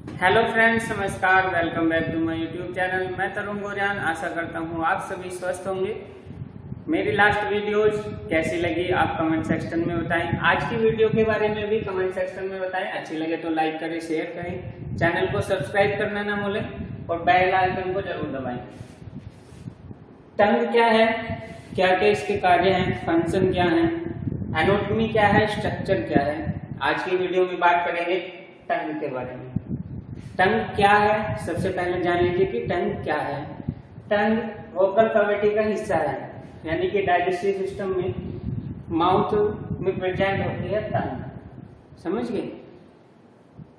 Hello friends, नमस्कार। Welcome back to my YouTube channel. मैं तरुण गोरियान। आशा करता हूँ आप सभी स्वस्थ होंगे। मेरी लास्ट वीडियोज कैसी लगी आप कमेंट सेक्शन में बताएं। आज की वीडियो के बारे में भी कमेंट सेक्शन में बताएं। अच्छी लगे तो लाइक करें, शेयर करें, चैनल को सब्सक्राइब करना ना भूलें और बेल आइकन को जरूर दबाएं। टंग क्या है, क्या क्या इसके कार्य हैं, फंक्शन क्या है, एनाटॉमी क्या है, स्ट्रक्चर क्या है, आज की वीडियो में बात करेंगे टंग के बारे में। टंग क्या है, सबसे पहले जान लीजिए कि टंग क्या है। टंग वोकल कैविटी का हिस्सा है, यानी कि डाइजेस्टिव सिस्टम में माउथ में प्रेजेंट होती है टंग। समझ गए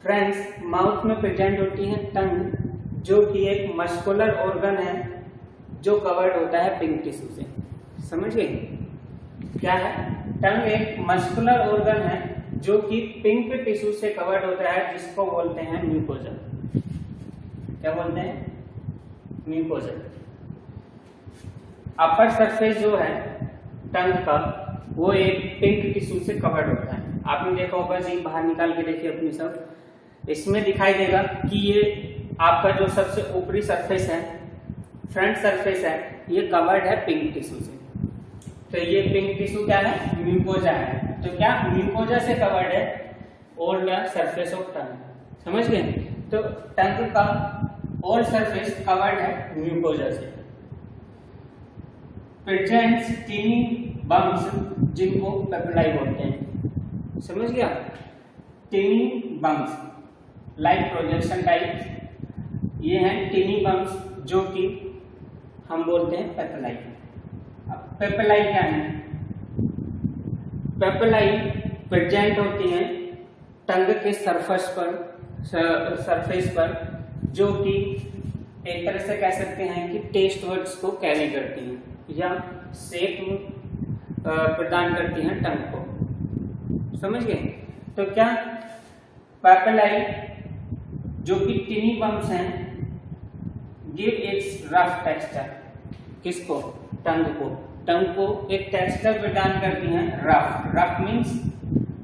फ्रेंड्स? माउथ में प्रेजेंट होती है टंग, जो कि एक मस्कुलर ऑर्गन है जो कवर्ड होता है पिंक टिश्यू से। समझ गए क्या है? टंग एक मस्कुलर ऑर्गन है जो कि पिंक टिश्यू से कवर्ड होता है, जिसको बोलते हैं म्यूकोजा। क्या बोलते हैं? म्यूकोजा। अपर सरफेस जो है टंग का, वो एक पिंक टिश्यू से कवर्ड होता है। आपने देखा होगा, जी बाहर निकाल के देखिए अपनी सब, इसमें दिखाई देगा कि ये आपका जो सबसे ऊपरी सरफेस है, फ्रंट सरफेस है, ये कवर्ड है पिंक टिश्यू से। तो ये पिंक टिश्यू क्या है? म्यूकोजा है। तो क्या म्यूकोजा से कवर्ड है all the surface of tongue. समझ गए? तो टंग का ऑल सरफेस कवर्ड है म्यूकोजा से। प्रेजेंट्स टीनी बम्स, जिनको पेपिलाई बोलते हैं। समझ गया? Tiny bumps like projection type, ये हैं टीनी बम्स जो कि हम बोलते हैं पेपिलाई। अब पेपिलाई क्या है? पेपिलाई प्रेजेंट होती हैं टंग के सरफेस पर, जो कि एक तरह से कह सकते हैं कि टेस्ट वर्ड्स को कैरी करती हैं या शेप प्रदान करती हैं टंग को। समझ गए? तो क्या पेपिलाई जो कि टिनी बम्स हैं, गिव इट्स रफ टेक्सचर। किसको? टंग को। टंग को एक टेक्सचर प्रदान करती हैं रफ। रफ मीन्स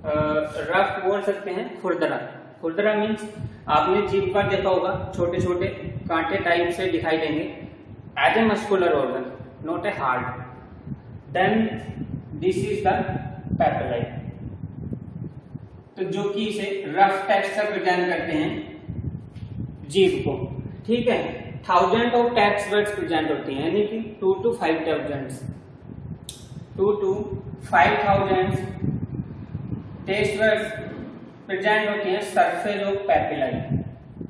रफ बोल सकते हैं खुरदरा। खुरदरा मीन्स आपने जीभ पर देखा होगा, छोटे छोटे कांटे टाइप से दिखाई देंगे। As a muscular organ, not a hard, then this is the papillae. तो जो कि इसे रफ टेक्सचर प्रदान करते हैं जीभ को। ठीक है? 1000 ऑफ टेक्स्ट वर्ड्स प्रेजेंट होती हैं, यानी कि 2 to 5,000 2 to 5,000 test buds present होती हैं सरफेस ऑफ पेपिलाई।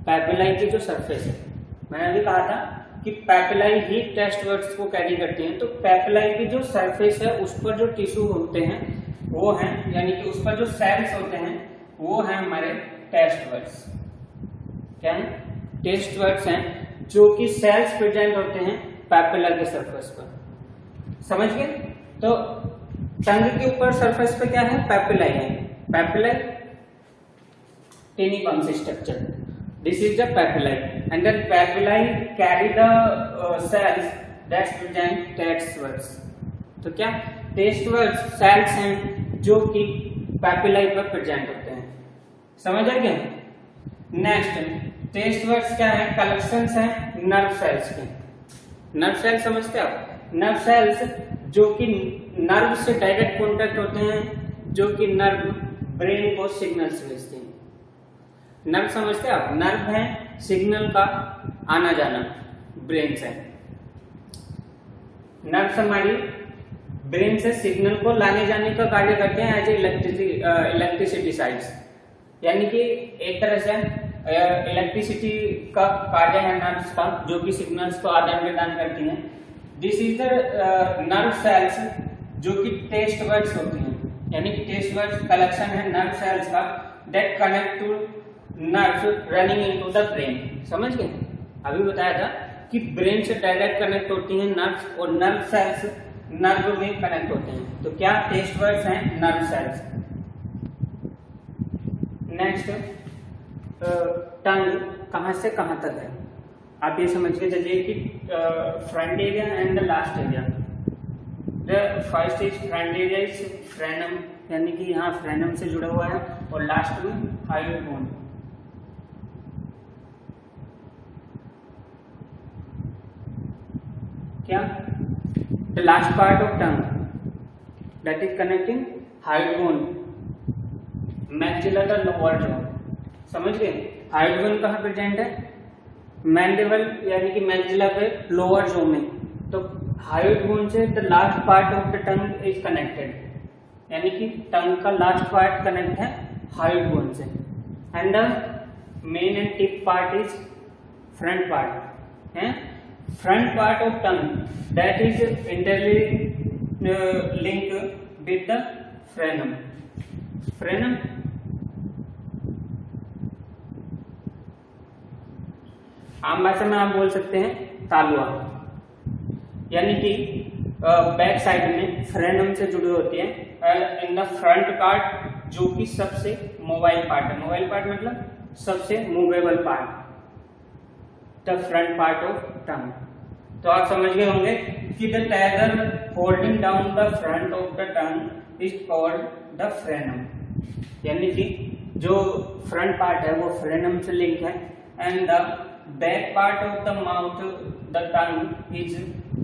पेपिलाई की जो सरफेस है, मैंने अभी कहा था कि पेपिलाई ही टेस्ट वर्ड्स को कैरी करती हैं। तो पेपिलाई की जो सरफेस है, उस पर जो टिश्यू होते हैं वो हैं, यानी कि उस पर जो सेल्स होते हैं वो हैं हमारे टेस्ट वर्ड्स। क्या है? टेस्ट वर्ड्स हैं, जो कि सेल्स प्रेजेंट होते हैं पेपिला के सरफेस पर। समझ गए? तो टंग के ऊपर सरफेस पे क्या है? पेपिलाई है। Papillae tiny bumps structure, this is the papillae, and then papillae carry the cells that present taste words. तो क्या टेस्ट वर्ड्स सेल्स हैं जो कि पेपिलाई पर प्रेजेंट होते हैं। समझ आ गया? नेक्स्ट, टेस्ट वर्ड्स क्या है? कलेक्शंस हैं नर्व सेल्स के। नर्व सेल्स समझते हैं आप? नर्व सेल्स जो कि नर्व से डायरेक्ट कांटेक्ट होते हैं, जो कि नर्व ब्रेन को सिग्नल्स भेजते हैं। नर्व समझते हैं आप? नर्व है सिग्नल का आना जाना ब्रेन से। नर्व हमारी ब्रेन से सिग्नल को लाने जाने का कार्य करते हैं एज इलेक्ट्रिसिटी साइड्स, यानी कि एक तरह से इलेक्ट्रिसिटी का कार्य है नर्व्स का, जो कि सिग्नल्स को आदान प्रदान करती हैं। This is the nerve cells जो कि टेस्ट वर्ड्स होती हैं, यानी कि टेस्ट वर्ड्स कलेक्शन है नर्व सेल्स का, that connect two nerves running into the brain. समझ गए? अभी बताया था कि ब्रेन से डायरेक्ट कनेक्ट होती हैं नर्व्स, और नर्व सेल्स नर्व में कनेक्ट होते हैं। तो क्या टेस्ट वर्ड्स हैं? Nerve cells. नेक्स्ट, टंग कहां से कहां तक है? आप ये समझ के चलिए कि front area and the last area. The first is front area is frenum, यानी कि यहाँ फ्रेनम से जुड़ा हुआ है, और लास्ट में हाइड बोन। क्या, the last part of tongue that is connecting hyoid bone maxillary the lower jaw. समझ गए, हाइड बोन कहाँ प्रेजेंट है, मैंडिबल यानी कि मैक्सिला पे लोअर जॉ में, तो हाइड बोन से the last part of the tongue is connected, यानी कि टंग का लास्ट पार्ट कनेक्ट है हाइड बोन से, and the main and tip part is front part है, front part of tongue that is internally link with the frenum. Frenum आम भाषा में आप बोल सकते हैं तालुआ, यानी कि बैक साइड में फ्रेनम से जुड़ी होती है इन द फ्रंट पार्ट, जो कि सबसे मोबाइल पार्ट है। मोबाइल पार्ट मतलब सबसे movable part, the front part of tongue. तो आप समझ गए होंगे कि the tagger holding down the front of the tongue is called the frenum, यानी कि जो फ्रंट पार्ट है वो फ्रेनम से लिंक है, and the back part of the mouth the tongue is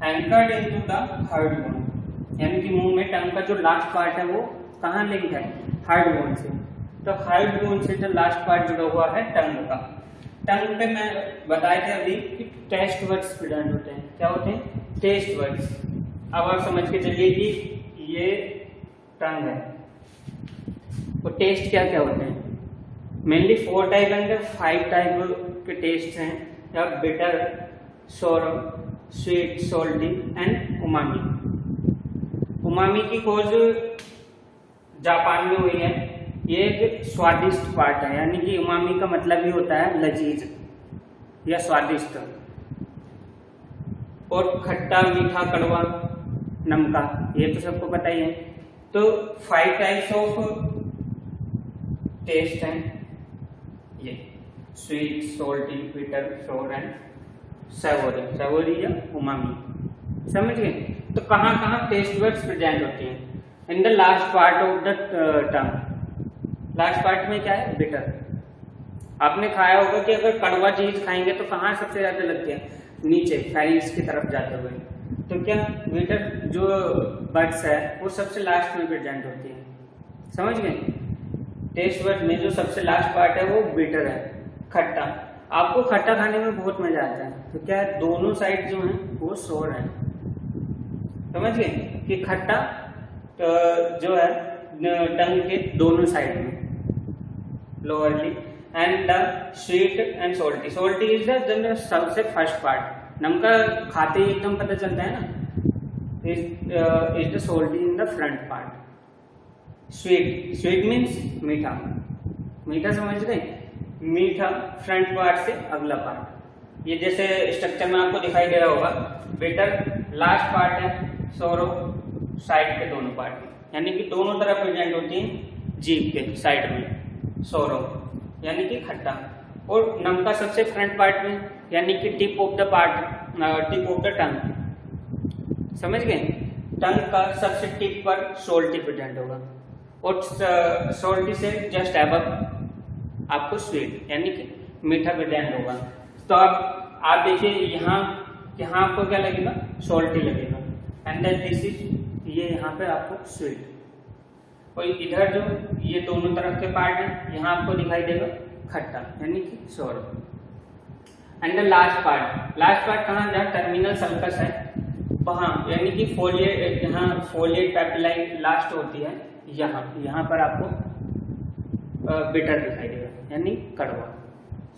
anchored into the hard bone, यानी कि मुंह में टंग का जो लास्ट पार्ट है वो कहाँ लिंक है, हार्ड बोन से। तो हार्ड बोन से जो लास्ट पार्ट जुड़ा हुआ है टंग का। टंग पे मैं बताए थे अभी कि टेस्ट वर्ड्स प्रेजेंट होते हैं। क्या होते हैं, टेस्ट वर्ड्स। अब आप समझ के चलिए कि ये टंग है, तो टेस्ट क्या क्या होते हैं, मेनली 4 टाइप एंड 5 टाइप के टेस्ट हैं, या बिटर, सोर, sweet, salty and umami. Umami की खोज जापान में हुई है। ये एक स्वादिष्ट पार्ट है, यानी कि उमामी का मतलब ही होता है लजीज या स्वादिष्ट, और खट्टा, मीठा, कड़वा, नमका, ये तो सबको पता ही है। तो 5 टाइप्स ऑफ टेस्ट हैं ये, स्वीट, सॉल्टी, बिटर, सोर एंड सैवोरी, सैवोरी या उमामी। समझ गए। तो कहाँ कहाँ टेस्ट वर्ड्स प्रेजेंट होती हैं, in the last part of the tongue. Last part में क्या है, बिटर। आपने खाया होगा कि अगर कड़वा चीज खाएंगे तो कहाँ सबसे ज्यादा लगती है, नीचे फेरिंग्स की तरफ जाते हुए। तो क्या बिटर जो बर्ड्स है वो सबसे लास्ट में प्रेजेंट होती है। समझ गए। टेस्ट वर्ड में जो सबसे लास्ट पार्ट है वो बिटर है, खट्टा। आपको खट्टा खाने में बहुत मजा आता है, तो क्या है, दोनों साइड जो है वो सोर है। समझ गए कि खट्टा जो है टंग के दोनों साइड में, lowerly, and the sweet and salty. Salty is the सबसे फर्स्ट पार्ट, नमका खाते ही एकदम पता चलता है ना, is the salty in the front part. Sweet, sweet means मीठा, मीठा समझ गए, मीठा फ्रंट पार्ट से अगला पार्ट। ये जैसे स्ट्रक्चर में आपको दिखाई दे रहा होगा, बिटर लास्ट पार्ट है, सोरो साइड के दोनों पार्ट, यानी कि दोनों तरफ प्रेजेंट होती है जीभ के साइड में, सोरो यानी कि खट्टा, और नमका सबसे फ्रंट पार्ट में, यानी कि tip of the part, tip of the tongue. समझ गए। टंग का सबसे टिप पर सोल्टी प्रेजेंट होगा, और सोल्टी से जस्ट अबव आपको स्वीट यानी कि मीठा प्रेजेंट होगा। तो अब आप देखिए यहाँ आपको क्या लगेगा, सोल्टी लगेगा, एंड दिस इज, ये यहाँ पे आपको स्वीट, और इधर जो ये दोनों तरफ के पार्ट है यहाँ आपको दिखाई देगा खट्टा यानी कि सोर। एंड द लास्ट पार्ट कहाँ, जहाँ टर्मिनल सल्कस है वहाँ, यानी कि फोलिएट, जहाँ फोलिएट पेपिलाइन लास्ट होती है, यहाँ पर आपको बिटर दिखाई देगा यानी कड़वा।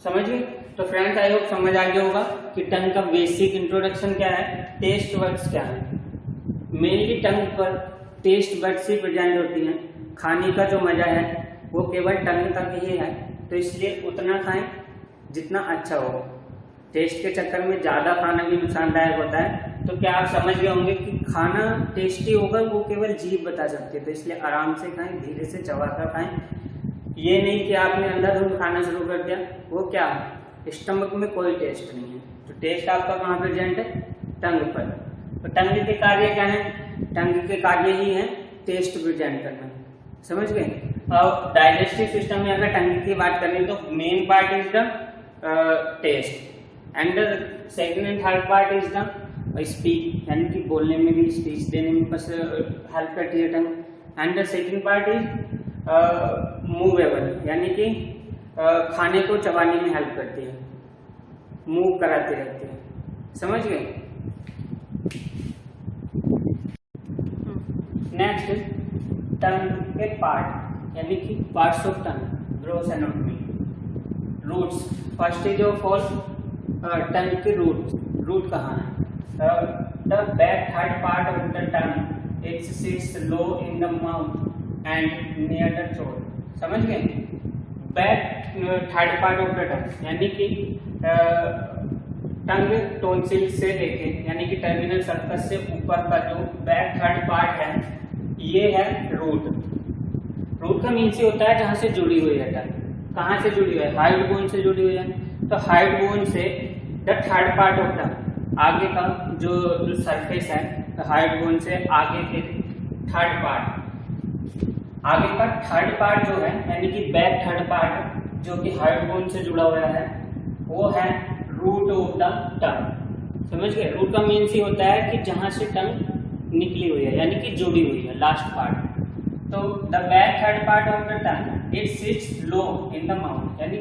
समझिए। तो फ्रेंड्स आई होप समझ आ गया होगा कि टंग का बेसिक इंट्रोडक्शन क्या है, टेस्ट वर्ड्स क्या है। मेनली टंग पर टेस्ट वर्ड्स ही प्रेजेंट होती हैं। खाने का जो मजा है वो केवल टंग तक ही है, तो इसलिए उतना खाएं जितना अच्छा हो। टेस्ट के चक्कर में ज़्यादा खाना भी नुकसानदायक होता है। तो क्या आप समझ गए होंगे कि खाना टेस्टी होगा वो केवल जीभ बता सकती है, तो इसलिए आराम से खाएं, धीरे से चबाकर खाएं। ये नहीं कि आपने अंदर खाना शुरू कर दिया, वो क्या स्टमक में कोई टेस्ट नहीं है। तो टेस्ट आपका कहाँ प्रेजेंट है, टंग पर। तो टंग के कार्य क्या है, टंग के कार्य ही है टेस्ट प्रेजेंट करना। समझ गए। और डाइजेस्टिव सिस्टम में अगर टंग की बात करें तो main part is the taste, and the second and third part is the speech यानी कि बोलने में भी, स्पीच देने में बस हेल्प करती है tongue. And the second part is movable यानी कि खाने को चबाने में हेल्प करती है, मूव कराती रहती है। समझ गए? नेक्स्ट टंग के पार्ट यानी कि parts of tongue, gross anatomy. Roots, first is of all tongue के रूट कहाँ है? The back third part of the tongue it sits low in the mouth and near the throat. समझ गए? Back third part of the tongue यानी कि टंग tonsil से लेके यानी कि टर्मिनल सर्कस से ऊपर का जो बैक थर्ड पार्ट है ये है रूट। रूट का मीन्स ये होता है जहां से जुड़ी हुई है टंग। कहाँ से जुड़ी हुई है? हाइड बोन से जुड़ी हुई है। तो हाइड बोन से द थर्ड पार्ट ऑफ टंग, आगे का जो सरफेस है, तो हाइड बोन से आगे के थर्ड पार्ट, आगे का थर्ड पार्ट जो है यानी कि बैक थर्ड पार्ट जो कि हाइड बोन से जुड़ा हुआ है वो है रूट ऑफ द टंग। समझ गए? रूट का मीन्स ये होता है कि जहां से टंग निकली हुई है यानी कि जुड़ी हुई है, लास्ट पार्ट। तो the back third part of the tongue it sits low in the mouth यानी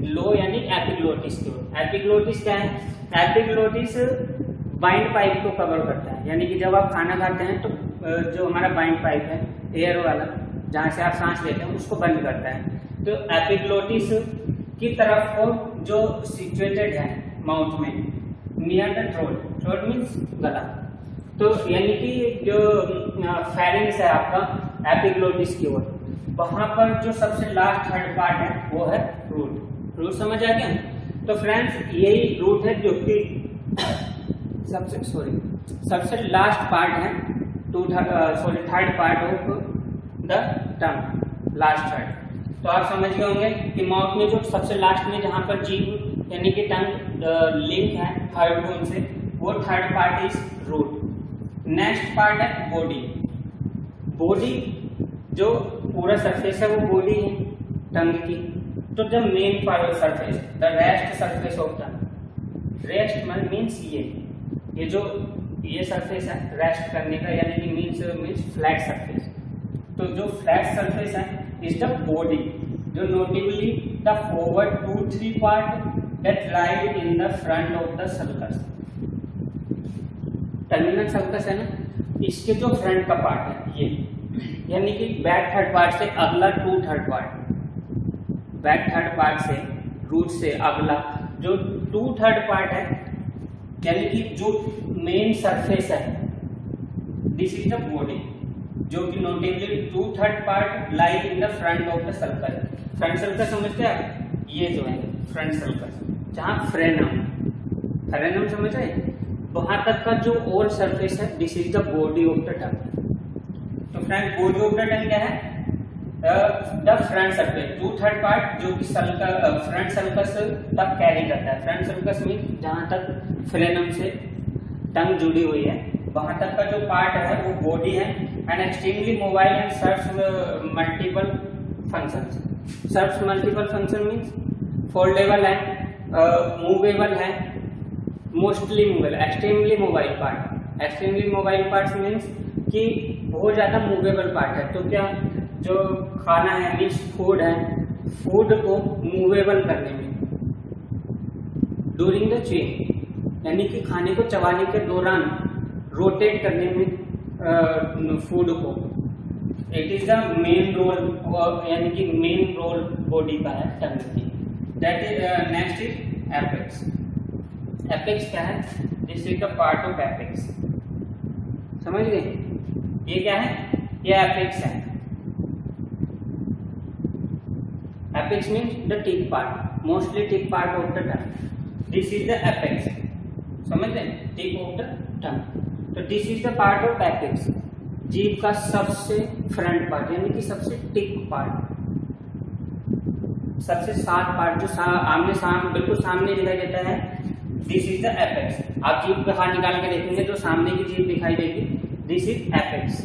लो यानी एपिग्लोटिस की ओर। एपिग्लोटिस क्या है? एपिग्लोटिस बाइंड पाइप को कवर करता है यानी कि जब आप खाना खाते हैं तो जो हमारा बाइंड पाइप है एयर वाला जहां से आप सांस लेते हैं उसको बंद करता है। तो एपिग्लोटिस की तरफ को जो सिचुएटेड है माउथ में near the throat, throat means गला। तो यानी कि जो फेरिंग्स है आपका एपिग्लोटिस की ओर, वहां पर जो सबसे लास्ट थर्ड पार्ट है वो है रूट। रूट समझ आ गया? तो फ्रेंड्स यही रूट है जो कि सबसे लास्ट पार्ट है third part of the tongue, last third. तो आप समझ गए होंगे कि माउथ में जो सबसे लास्ट में जहां पर जीभ यानी कि टंग लिंक है हाइड बोन से, वो third part is root. Next part है बॉडी। बॉडी जो पूरा सरफेस है वो बॉडी है टंग की। तो the main surface, the rest surface of tongue, rest means ये जो ये सरफेस है रेस्ट करने का यानी कि मीन्स फ्लैट सरफेस। तो जो फ्लैट सरफेस है is the body, जो notably the forward 2-3 part that lie in the front of the sulcus। Terminal sulcus है ना, इसके जो फ्रंट का पार्ट है ये यानी कि बैक थर्ड पार्ट से अगला 2 third part, back third part से रूट से अगला जो 2 थर्ड पार्ट है यानी कि जो मेन सरफेस है, दिस इज द बॉडी जो कि notably 2 third part lie in the front of the circus. Front circus समझते हैं आप? ये जो है फ्रंट सर्कस, जहां फ्रेनम समझ रहे, वहां तक का जो और सरफेस है this is the body of the tongue. तो front body of the tongue क्या है? The front surface, 2 third part जो कि फ्रंट सर्कस तक कैरी करता है। फ्रंट सर्कस में जहां तक फ्रेनम से टंग जुड़ी हुई है वहां तक का जो पार्ट है वो बॉडी है and extremely mobile and serves multiple functions. Serves multiple function means foldable है, मूवेबल है, mostly movable, extremely mobile part. Extremely mobile part means कि बहुत ज्यादा मूवेबल पार्ट है। तो क्या जो खाना है मींस फूड है, फूड को मूवेबल करने में ड्यूरिंग द चेन यानी कि खाने को चबाने के दौरान रोटेट करने में फूड को, it is the main role यानी कि मेन रोल बॉडी का है टंग की। That is next is apex. Apex क्या है? This is the part of apex. समझ गए? ये क्या है? ये एपेक्स है। Apex means the tip part, mostly tip part of the tongue. This is the apex. समझ गए? Tip of the tongue. तो this is the part of apex, जीभ का सबसे फ्रंट पार्ट यानी कि सबसे टिप पार्ट, सबसे शार्प पार्ट जो आमने सामने बिल्कुल सामने दिखाई देता है, दिस इज द एपेक्स। आप जीभ बाहर निकाल के देखेंगे जो सामने की जीभ दिखाई देगी, दिस इज एपेक्स।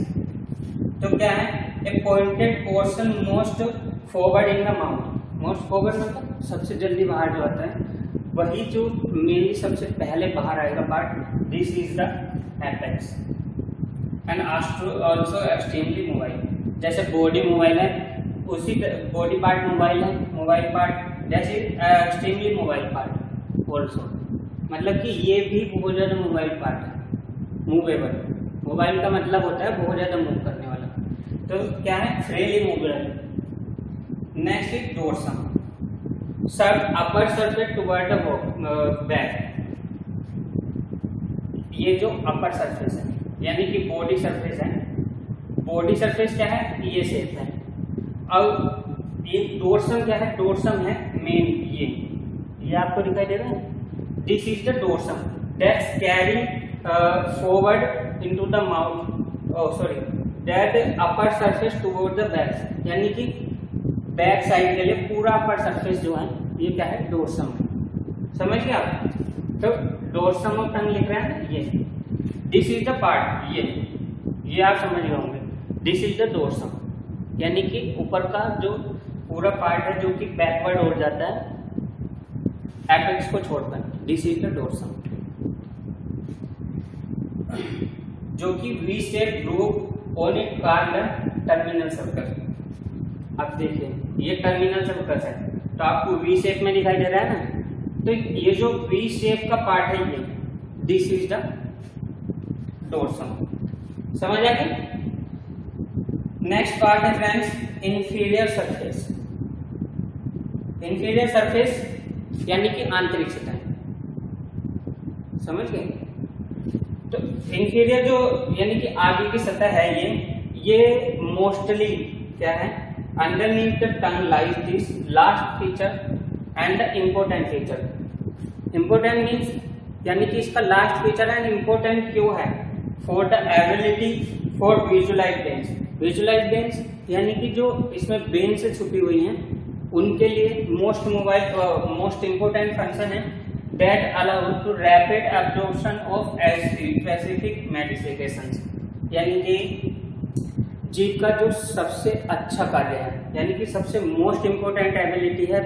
तो क्या है? A pointed portion most forward in the mouth. Most forward मतलब सबसे जल्दी बाहर जो आता है, वही जो मेनली सबसे पहले बाहर आएगा part, this is the apex and also extremely mobile. जैसे बॉडी मोबाइल है, उसी बॉडी पार्ट मोबाइल है, मोबाइल पार्ट जैसे एक्सट्रीमली मोबाइल पार्ट ऑल्सो, मतलब कि ये भी बहुत ज़्यादा मोबाइल पार्ट है, मूवेबल। मोबाइल का मतलब होता है बहुत ज़्यादा मूव करने वाला, तो क्या है, freely movable. Next is dorsum, upper surface toward the back. ये जो अपर सरफेस है यानी कि बॉडी सरफेस है, बॉडी सरफेस क्या है, ये शेप है। अब ये डोर्सम क्या है, डोर्सम है मेन, ये आपको दिखाई दे रहा है, this is the dorsum that's carry forward into the mouth, that upper surface toward the back, यानी कि बैक साइड के लिए पूरा अपर सरफेस जो है ये क्या है, डोर्सम है। समझ गए आप? तो डोर्सम ऑफ टंग लिख रहे हैं ये, दिस इज द पार्ट, ये आप समझ गए होंगे, दिस इज द डोर्सम, यानी कि ऊपर का जो पूरा पार्ट है जो कि बैकवर्ड हो जाता है एपेक्स को छोड़कर, दिस इज द डोर्सम, जो कि V shape groove on it called terminal circle. अब देखिए ये टर्मिनल सर्कल है, तो आपको वी शेप में दिखाई दे रहा है ना, तो ये जो वी शेप का पार्ट है ये, दिस इज द डोर्सम। समझ आ गई? नेक्स्ट पार्ट है friends inferior surface. Inferior surface यानी कि आंतरिक सतह, समझ गए? तो इंफीरियर जो यानी कि आगे की सतह है ये मोस्टली क्या है, underneath the tongue lies this last feature and the important feature. Important means यानी कि इसका लास्ट फीचर एंड इम्पोर्टेंट क्यों है, for the ability for visualize veins. Visualize veins यानी कि जो इसमें बेन से छुपी हुई हैं उनके लिए मोस्ट इम्पोर्टेंट फंक्शन है, that allow to rapid absorption of specific medications. यानी कि जीभ का जो सबसे अच्छा कार्य है, यानी कि सबसे मोस्ट इम्पोर्टेंट एबिलिटी है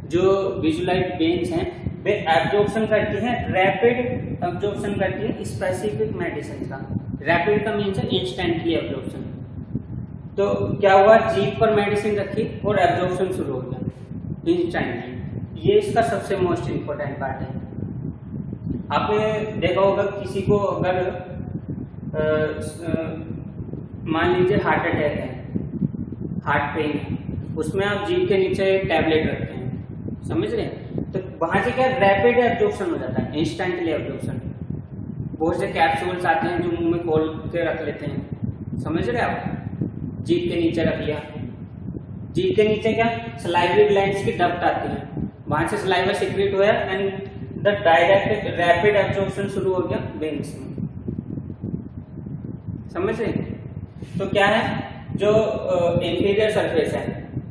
जो विजुअलाइज बेन्स हैं, वे एब्जॉर्प्शन करती हैं, रैपिड एब्जॉर्प्शन करती है स्पेसिफिक मेडिसिन का। रैपिड का मीन्स है इंस्टेंटली एब्जॉर्प्शन। तो क्या हुआ, जीभ पर मेडिसिन रखी और एब्जॉर्प्शन शुरू हो गया इंस्टेंटली। ये इसका सबसे मोस्ट इम्पोर्टेंट पार्ट है। आपने देखा होगा किसी को अगर मान लीजिए हार्ट अटैक है, हार्ट पेन है, उसमें आप जीभ के नीचे टैबलेट रखते हैं, समझ रहे हैं, तो वहां से क्या रैपिड एब्जॉर्प्शन हो जाता है, इंस्टेंटली एब्जॉर्प्शन। बहुत से कैप्सूल्स आते हैं जो मुंह में खोल के रख लेते हैं, समझ रहे आप, जीभ के नीचे रख लिया, जीभ के नीचे क्या सलाइवरी ग्लैंड्स की डक्ट आती है, वहां से सलाइवा सिक्रेट हुआ and the direct rapid absorption शुरू हो गया वेन्स में। समझ रहे? तो क्या है जो इंफीरियर सरफेस है,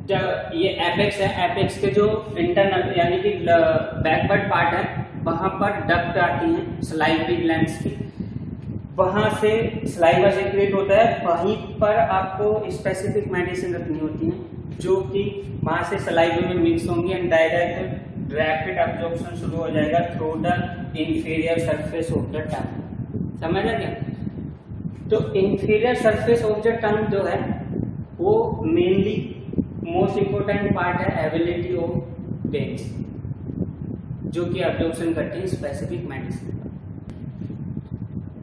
जब ये एपेक्स है, एपेक्स के जो इंटरनल यानी कि बैकवर्ड पार्ट है वहां पर डक्ट आती हैं सलाइवरी ग्लैंड्स की, वहां से सलाइवा सिक्रेट होता है, वहीं पर आपको स्पेसिफिक मेडिसिन रखनी होती है जो कि वहां से सलाइवा में मिक्स होंगी एंड डायरेक्ट रैपिड एब्जॉर्प्शन शुरू हो जाएगा through the inferior surface of the tongue. समझ आ गया? तो inferior surface of the tongue जो है वो मेनली मोस्ट इम्पोर्टेंट पार्ट है एबिलिटी ऑफ बेन्स, जो कि एब्जॉर्प्शन करती है specific medicine.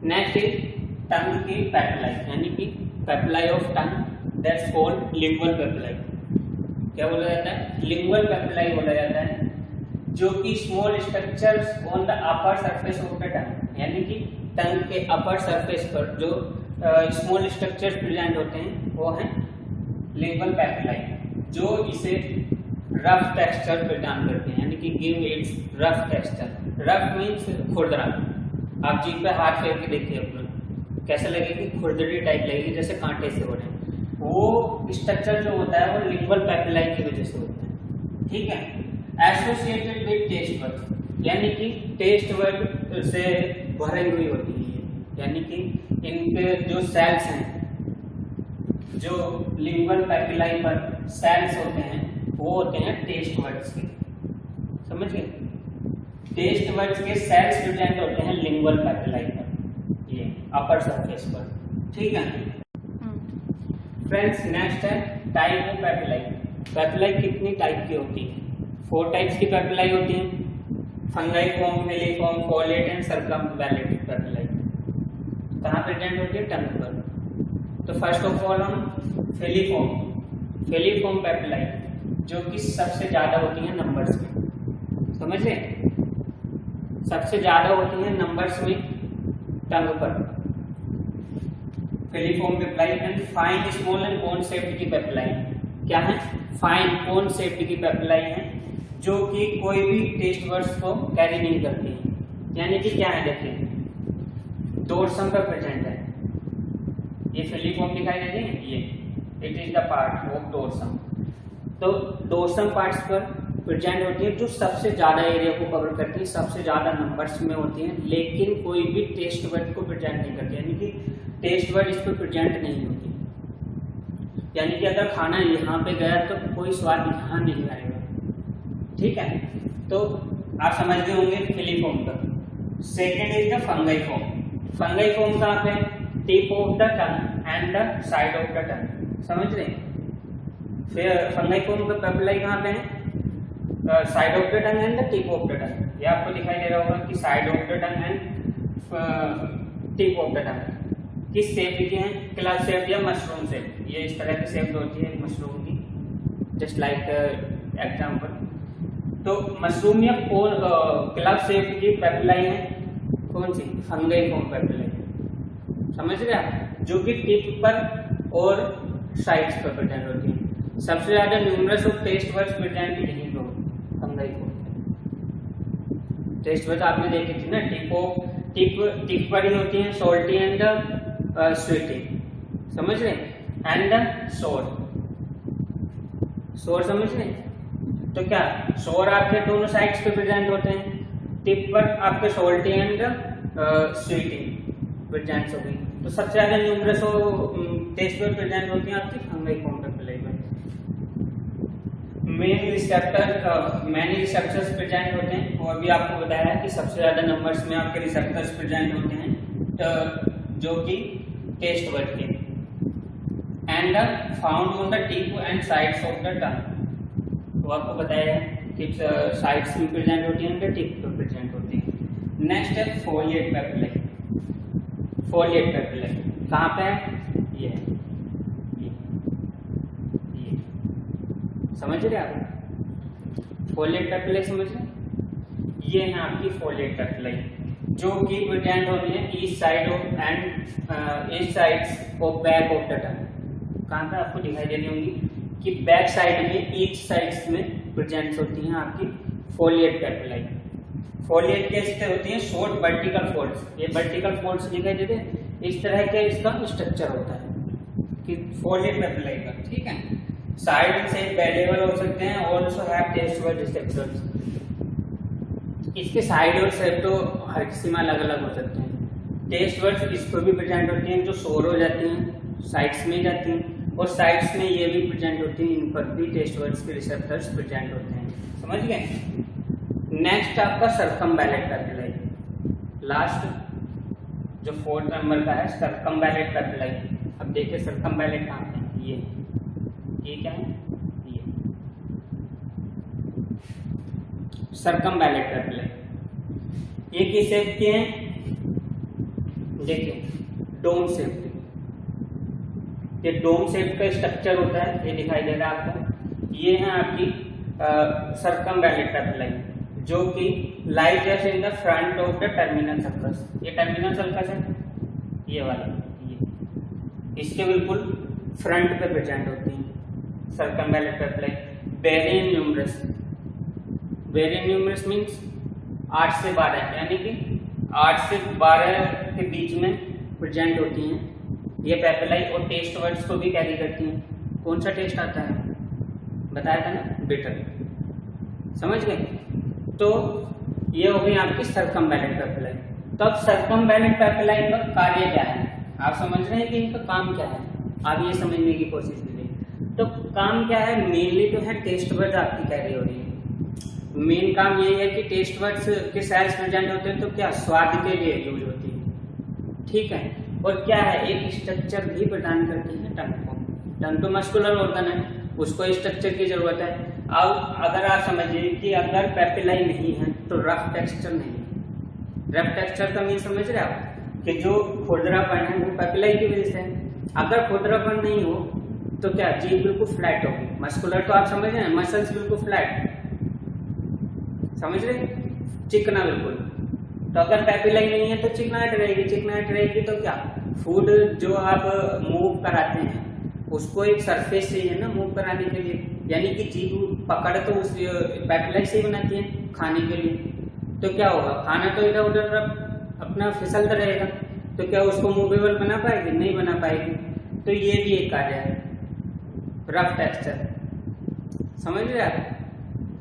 Next is tongue की पेपिलाई, यानी कि papillae of tongue that's called lingual papillae. क्या बोला जाता है? लिंगुअल पेपिलाई बोला जाता है, जो कि small structures on the upper surface of the tongue, यानी कि टंग के अपर सरफेस पर जो स्मॉल स्ट्रक्चर्स प्रेजेंट होते हैं वो हैं लिंगुअल पेपिलाई, जो इसे रफ टेक्सचर प्रदान करते हैं, यानी कि give its rough texture. Rough means खुरदरा। आप जीभ पे हाथ फेर के देखिए अपना, कैसा लगेगी, खुरदरी टाइप लगेगी, जैसे कांटे से हो रहे हैं। वो स्ट्रक्चर जो होता है वो लिंगुअल पेपिलाई की वजह से होता है, ठीक है। एसोसिएटेड विद टेस्ट वर्ड, यानी कि टेस्ट वर्ड से भरी हुई होती है, यानी कि इनके जो सेल्स हैं, जो लिंगुअल पेपिलाई पर सेल्स होते हैं वो होते हैं टेस्ट वर्ड्स के। समझ गए? टेस्ट वर्ड्स के सेल्स प्रेजेंट होते हैं लिंगुअल पैपिलाई पर, ये अपर सरफेस पर, ठीक है फ्रेंड्स। नेक्स्ट है टाइप ऑफ पैपिलाई। पैपिलाई कितनी टाइप की होती है? 4 टाइप्स की पैपिलाई होती है, फंगाइफॉर्म, फिलीफॉर्म, फोलिएट एंड सर्कमवैलेंट पैपिलाई। कहाँ प्रेजेंट होती है? टंग पर। तो फर्स्ट ऑफ ऑल हम फिलीफॉर्म पैपिलाई जो कि सबसे ज्यादा होती है नंबर्स में, समझ रहे? सबसे ज्यादा होती है नंबर्स में टंग पर, filiform papillae. And fine, small and cone shaped की पैपिलाई। क्या है? फाइन कोन शेप्ड की पैपिलाई है जो कि कोई भी टेस्ट वर्ड्स को कैरी नहीं करती है। यानी कि क्या है, देखिए डोर्सम पर प्रेजेंट है, ये फिलीफॉर्म दिखाई दे रही है, ये it is the part of dorsum. तो डोर्सम पार्ट्स पर प्रेजेंट होती है जो सबसे ज्यादा एरिया को कवर करती है, सबसे ज्यादा नंबर्स में होती है, लेकिन कोई भी टेस्ट वर्ड को प्रेजेंट नहीं करती, यानी कि टेस्ट वर्ड इस पर प्रेजेंट नहीं होती। यानी कि अगर खाना यहाँ पे गया तो कोई स्वाद यहाँ नहीं आएगा, ठीक है। तो आप समझ गए होंगे फिलीफॉर्म का। Second is the fungiform. Fungiform कहाँ पे? Tip of the tongue and the side of the tongue, समझ रहे हैं? फिर फंगाइफॉर्म का पैपिलाई कहाँ पे है? Side of the tongue and the tip of the टंग। ये आपको दिखाई दे रहा होगा कि side of the tongue and tip of the टंग किस शेप की है? क्लब शेप या मशरूम शेप। ये इस तरह की शेप होती है मशरूम की, जस्ट लाइक एग्जाम्पल। तो मशरूम या क्लब शेप की पैपिलाई है कौन सी? फंगाइफॉर्म पैपिलाई, समझ रहे आप? जो कि टिप पर और साइड्स पर प्रेजेंट होती है। सबसे ज्यादा numerous of taste buds present यही दो फंगाइफॉर्म। टेस्ट वर्ड आपने देखी थी ना, टिप पर ही होती है, सॉल्टी एंड स्वीटी, समझ रहे? एंड सोर समझ रहे? तो क्या सोर आपके दोनों साइड्स पे प्रेजेंट होते हैं, टिप पर आपके सॉल्टी एंड स्वीटी प्रेजेंट हो गई। तो सबसे ज्यादा न्यूमरस टेस्ट वर्ड प्रेजेंट होती है आपकी फंगाइफॉर्म पैपिलाई में। मेन रिसेप्टर्स प्रेजेंट होते हैं, और भी आपको बताया है कि सबसे ज्यादा नंबर्स में आपके रिसेप्टर्स प्रेजेंट होते हैं जो कि टेस्ट वर्ड के। And found on the tip and sides of the tongue. तो आपको बताया है कि साइड्स में प्रेजेंट होती है, टिप पर प्रेजेंट होती है। नेक्स्ट है फोलिएट पैपिलाई। फोलिएट पैपिलाई कहाँ पे है? ये समझ रहे आप? फोलिएट पैपिलाई समझ रहे? ये है आपकी फोलिएट पैपिलाई जो कि प्रेजेंट होती है east side of and east sides of back of the टंग। कहाँ पे आपको दिखाई दे रही होंगी कि बैक साइड में, ईस्ट साइड्स में प्रेजेंट होती हैं आपकी फोलिएट पैपिलाई। फोलिएट कैसे होती है? Short vertical folds. ये वर्टिकल फोल्ड्स दिखाई देते हैं, इस तरह के इसका स्ट्रक्चर होता है कि फोलिएट पैपिलाई का, ठीक है। साइड से वेरिएबल हो सकते हैं, also have taste bud receptors. इसके साइड और शेप तो हर किसी में अलग अलग हो सकते हैं। टेस्ट वर्ड्स इस पर भी प्रेजेंट होती हैं जो शोर हो जाती हैं, साइड्स में जाती हैं, और साइड्स में ये भी प्रेजेंट होती हैं, इन पर भी टेस्ट वर्ड्स के रिसेप्टर्स प्रेजेंट होते हैं, समझ गए। नेक्स्ट आपका सर्कमवैलेंट पैपिलाई, लास्ट जो 4th नंबर का है सर्कमवैलेंट पैपिलाई। अब देखिए सर्कमवैलेंट कहाँ पे है? ये क्या है? ये सर्कमवैलेंट पैपिलाई। ये किस शेप के हैं? देखिए डोम शेप के। ये डोम शेप का स्ट्रक्चर होता है, ये दिखाई दे रहा है आपको। ये है आपकी सर्कमवैलेंट पैपिलाई जो कि lie just in the front of the terminal sulcus. ये टर्मिनल सर्कस है, ये वाला, ये इसके बिल्कुल फ्रंट पे प्रेजेंट होती है circumvallate papillae. Very numerous, very numerous means 8 से 12, यानी कि 8 से 12 के बीच में प्रेजेंट होती हैं ये पैपिलाई, और टेस्ट वर्ड्स को भी कैरी करती हैं। कौन सा टेस्ट आता है? बताया था ना, बिटर, समझ गए। तो ये हो गई आपकी सर्कमवैलेंट पैपिलाई। तो अब सर्कमवैलेंट पैपिलाई का कार्य क्या है? आप समझ रहे हैं कि इनका काम क्या है? आप ये समझने की कोशिश कीजिए। तो काम क्या है? मेनली जो है टेस्ट वर्ड आपकी कैरी हो रही है, मेन काम यही है कि टेस्ट वर्ड्स के सेल्स प्रेजेंट होते हैं तो क्या स्वाद के लिए यूज होती है, ठीक है। और क्या है, एक स्ट्रक्चर भी प्रदान करती है टंग को। टंग तो मस्कुलर ऑर्गन है, उसको स्ट्रक्चर की जरूरत है। अब अगर आप समझिए कि अगर पेपिलाई नहीं है तो रफ टेक्सचर नहीं है। रफ टेक्सचर का मीन समझ रहे आप कि जो खुरदरापन है वो पेपिलाई की वजह से है। अगर खुरदरापन नहीं हो तो क्या जीभ बिल्कुल फ्लैट होगी। मस्कुलर तो आप समझ रहे हैं, मसल्स बिल्कुल फ्लैट, समझ रहे, चिकना बिल्कुल। तो अगर पेपिलाई नहीं है तो चिकनाहट रहेगी। चिकनाहट रहेगी तो क्या, फूड जो आप मूव कराते हैं उसको एक सरफेस चाहिए ना मूव कराने के लिए, यानी कि जीभ पकड़ तो उस पेपिलाई से ही बनाती है खाने के लिए। तो क्या होगा, खाना तो इधर उधर अपना फिसलता रहेगा, तो क्या उसको मूवेबल बना पाएगी, नहीं बना पाएगी। तो ये भी एक कार्य है रफ टेक्सचर, समझ रहे आप।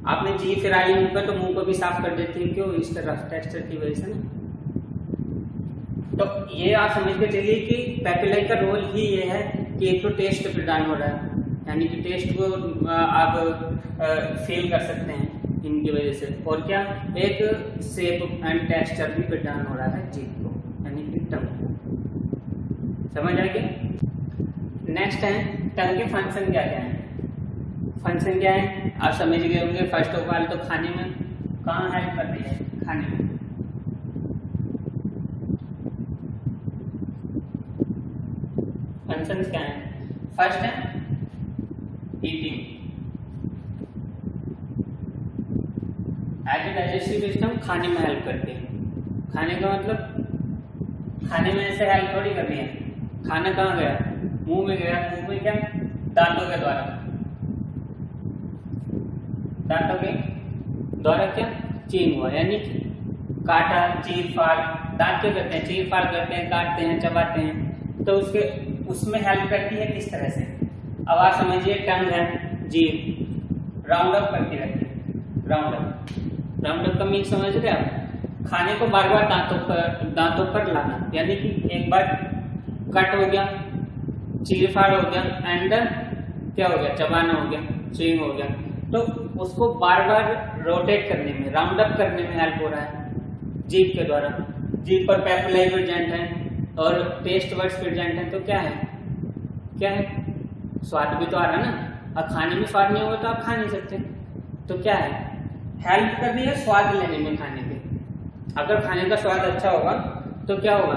आपने जीभ फिरा ली मुंह पे तो मुंह को भी साफ कर देती है, क्यों, इस रफ टेक्सचर की वजह से ना। तो ये आप समझ के चलिए कि पेपिलाई का रोल ही ये है कि एक तो टेस्ट प्रदान हो रहा है, यानी कि टेस्ट को आप फील कर सकते हैं इनकी वजह से, और क्या एक शेप एंड टेक्सचर भी प्रदान हो रहा है जीभ को, यानी कि टंग को। समझ आएगी। नेक्स्ट है टंग के फंक्शन क्या क्या है। फंक्शन क्या है आप समझ गए होंगे। फर्स्ट ऑफ ऑल तो खाने में कहाँ हेल्प कर रही है, खाने में। फंक्शंस क्या है, फर्स्ट है eating. As a digestive system खाने में हेल्प करती है। खाने का मतलब खाने में ऐसे हेल्प थोड़ी कर रही है, खाना कहाँ गया, मुंह में गया, मुंह में क्या, दांतों के द्वारा, दांतों के द्वारा क्या चीन हुआ, यानी काटा, चीर फाड़। दांत क्या करते हैं, चीर फाड़ करते हैं, काटते हैं, चबाते हैं, तो उसके उसमें हेल्प करती है किस तरह से। अब आप समझिए टंग है, जीभ राउंड अप करती रहती है। राउंड अप का मीन समझ रहे आप, खाने को बार बार दांतों पर लाना, यानी कि एक बार कट हो गया, चीर फाड़ हो गया, एंड क्या हो गया, चबाना हो गया, च्यूइंग हो गया। तो उसको बार बार रोटेट करने में, राउंड अप करने में हेल्प हो रहा है जीभ के द्वारा। जीभ पर पेपिलाई प्रेजेंट है और टेस्ट वर्ड्स प्रेजेंट है, तो क्या है, क्या है, स्वाद भी तो आ रहा है ना। अब खाने में स्वाद नहीं होगा तो आप खा नहीं सकते, तो क्या है, हेल्प कर रही है स्वाद लेने में खाने के। अगर खाने का स्वाद अच्छा होगा तो क्या होगा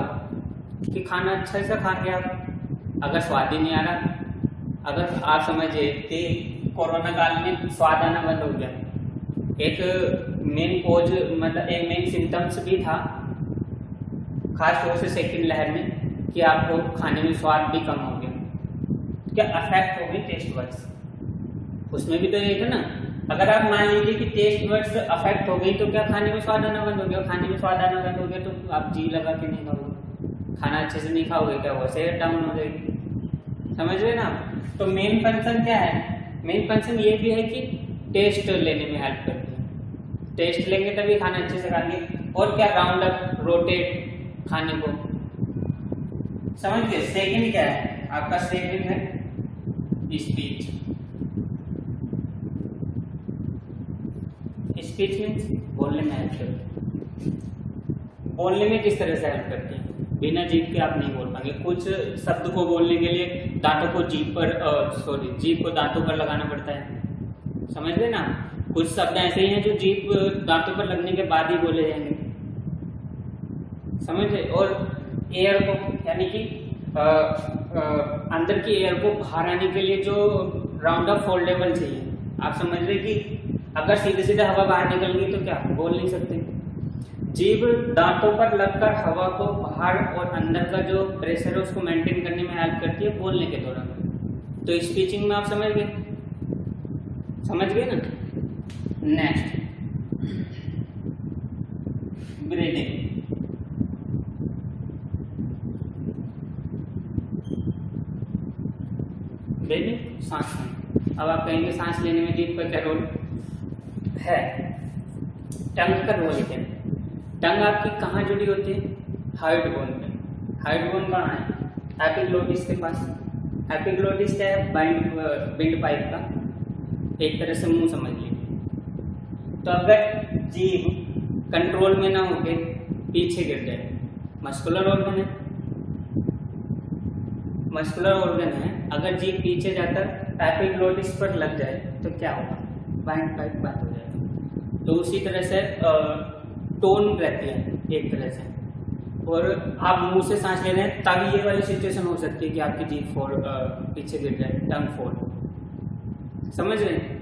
कि खाना अच्छा से खाएंगे आप। अगर स्वाद ही नहीं आ रहा, अगर आप समझिए कि कोरोना काल में स्वाद आना बंद हो गया, एक मेन कोज मतलब एक मेन सिम्टम्स भी था खास तौर से सेकंड लहर में, कि आपको खाने में स्वाद भी कम हो गया। क्या अफेक्ट हो गई टेस्ट वर्ड्स, उसमें भी तो ये था ना। अगर आप मान लीजिए कि टेस्ट वर्ड्स अफेक्ट हो गई तो क्या खाने में स्वाद आना बंद हो गया। खाने में स्वाद आना बंद हो गया तो आप जी लगा के नहीं खाओगे, खाना अच्छे से नहीं खाओगे, क्या होगा, सेहत डाउन हो जाएगी। समझ रहे ना। तो मेन फंक्शन क्या है, मेन फंक्शन ये भी है कि टेस्ट लेने में हेल्प करती है। टेस्ट लेंगे तभी खाना अच्छे से खाएंगे। और क्या, राउंड अप, रोटेट खाने को, समझ गए। सेकंड क्या है आपका, सेकंड है स्पीच। स्पीच मीन्स बोलने में हेल्प करती है। बोलने में किस तरह से हेल्प करती है, बिना जीभ के आप नहीं बोल पाएंगे। कुछ शब्द को बोलने के लिए दांतों को जीभ को दांतों पर लगाना पड़ता है, समझ रहे ना। कुछ शब्द ऐसे ही हैं जो जीभ दांतों पर लगने के बाद ही बोले जाएंगे, समझ रहे। और एयर को, यानी कि अंदर की एयर को बाहर आने के लिए जो राउंड अप फोल्डेबल चाहिए। आप समझ रहे कि अगर सीधे सीधे हवा बाहर निकल गई तो क्या बोल नहीं सकते। जीभ दांतों पर लगकर हवा को बाहर और अंदर का जो प्रेशर है उसको मेंटेन करने में हेल्प करती है बोलने के दौरान। तो स्पीचिंग में आप समझ गए ना। Next breathing. ब्रीदिंग सांस। अब आप कहेंगे सांस लेने में जीभ का क्या रोल है, टंग का रोल क्या है। टंग आपकी कहाँ जुड़ी होती है, हार्ट बोन पे। हार्ट बोन कहाँ है, एपिग्लोटिस के पास। एपिग्लोटिस क्या है, बिंड पाइप का एक तरह से मुंह समझ लीजिए। तो अगर जीभ कंट्रोल में ना होके पीछे गिर जाए, मस्कुलर ऑर्गन है, मस्कुलर ऑर्गन है, अगर जीभ पीछे जाकर एपिग्लोटिस पर लग जाए तो क्या होगा, बाइंड पाइप बंद हो जाएगा। तो उसी तरह से टोन रहती है एक तरह से, और आप मुंह से सांस ले रहे हैं तब ये वाली सिचुएशन हो सकती है कि आपकी जीभ पीछे गिर जाए, टंग फोल, समझ रहे हैं।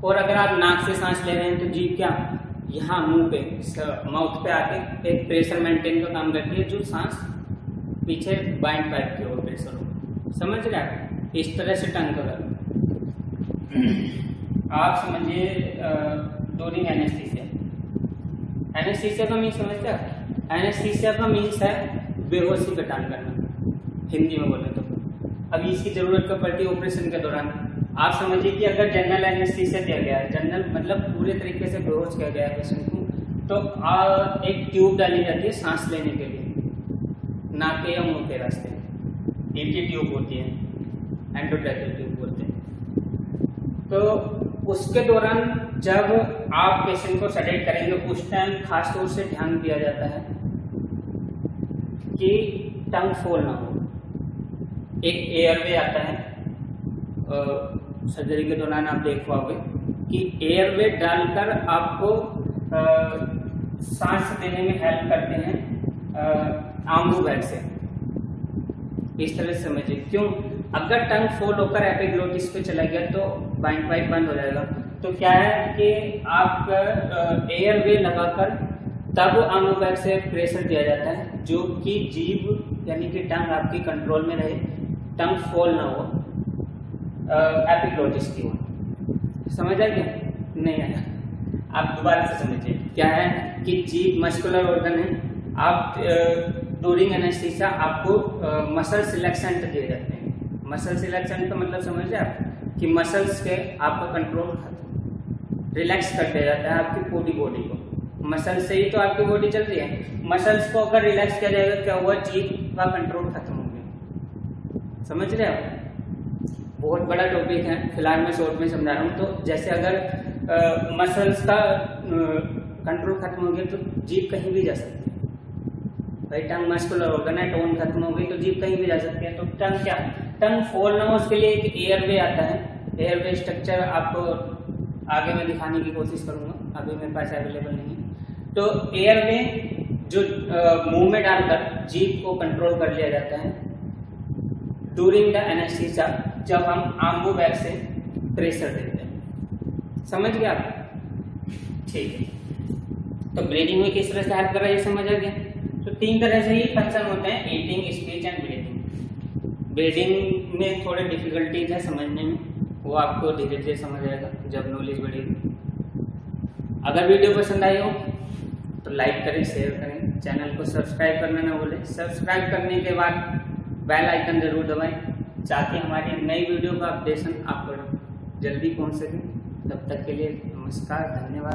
और अगर आप नाक से सांस ले रहे हैं तो जीभ क्या यहाँ मुंह पे माउथ पे आके एक प्रेशर मेंटेन का काम करती है, जो सांस पीछे बाइंड पाइप की ओर प्रेशर हो, समझ रहे हैं। इस तरह से टंग का आप समझिए ड्यूरिंग एनेस्थीसिया। एनेस्थीसिया का मीन्स समझते हैं, एनेस्थीसिया का मीन्स है बेहोशी का टान करना, हिंदी में बोले तो। अब इसकी जरूरत कब पड़ती है, ऑपरेशन के दौरान। आप समझिए कि अगर जनरल एनेस्थीसिया दिया गया है, जनरल मतलब पूरे तरीके से बेहोश किया गया है पेशेंट को, तो एक ट्यूब डाली जाती है सांस लेने के लिए, नाक के या मुंह के रास्ते, एक ही ट्यूब होती है, एंडोट्रैकियल ट्यूब बोलते हैं। तो उसके दौरान जब आप पेशेंट को सेडेट करेंगे, उस टाइम खास तौर से ध्यान दिया जाता है कि टंग फोल ना हो। एक एयरवे आता है, सर्जरी के दौरान आप देख पाओगे कि एयरवे डालकर आपको सांस देने में हेल्प करते हैं आम्बू बैग से। इस तरह से समझिए, क्यों, अगर टंग फोल होकर एपिग्लोटिस पे चला गया तो बाइंड पाइप बंद हो जाएगा। तो क्या है कि आप एयरवे लगाकर तब आम्बू बैग से प्रेशर दिया जाता है, जो कि जीभ यानी कि टंग आपकी कंट्रोल में रहे, टंग फोल ना हो एपिग्लोटिस की ओर। समझ आ गया? नहीं आया? आप दोबारा से समझिए। क्या है कि जीभ मस्कुलर ऑर्गन है, आप ड्यूरिंग एनेस्थीसिया आपको मसल रिलैक्सेंट दिए जाते हैं। मसल रिलैक्सेंट का मतलब समझ रहे आप कि मसल्स के आपका कंट्रोल खत्म, रिलैक्स कर दिया जाता है आपकी पूरी बॉडी को। मसल से ही तो आपकी बॉडी चल रही है, मसल्स को अगर रिलैक्स किया जाएगा क्या हुआ, जीभ का कंट्रोल खत्म हो गया। समझ रहे आप? बहुत बड़ा टॉपिक है, फिलहाल मैं शॉर्ट में समझा रहा हूँ। तो जैसे अगर मसल्स का कंट्रोल खत्म हो गया तो जीभ कहीं भी जा सकती है। भाई टंग मस्कुलर ऑर्गन है, टोन खत्म हो गई तो जीभ कहीं भी जा सकती है। तो टंग क्या, टंग फोल ना हो उसके लिए एक एयरवे आता है। एयरवे स्ट्रक्चर आपको आगे मैं दिखाने की कोशिश करूंगा, अभी मेरे पास अवेलेबल नहीं है। तो एयरवे जो मुंह में डालकर जीभ को कंट्रोल कर लिया जाता है ड्यूरिंग द एनेस्थीसिया, जब हम आम्बू बैग से प्रेशर देते हैं। समझ गए आप? ठीक है। तो ब्रीदिंग में किस तरह से हेल्प कर रहा है ये समझ आ गया। तो 3 तरह से ही फंक्शन होते हैं, eating, speech and breathing. Breathing में थोड़े डिफिकल्टीज है समझने में, वो आपको धीरे धीरे समझ आएगा जब नॉलेज बढ़ेगी। अगर वीडियो पसंद आई हो तो लाइक करें, शेयर करें, चैनल को सब्सक्राइब करना ना भूलें। सब्सक्राइब करने के बाद बेल आइकन जरूर दबाएं ताकि हमारी नई वीडियो का अपडेशन आप पर जल्दी पहुंच सके। तब तक के लिए नमस्कार, धन्यवाद।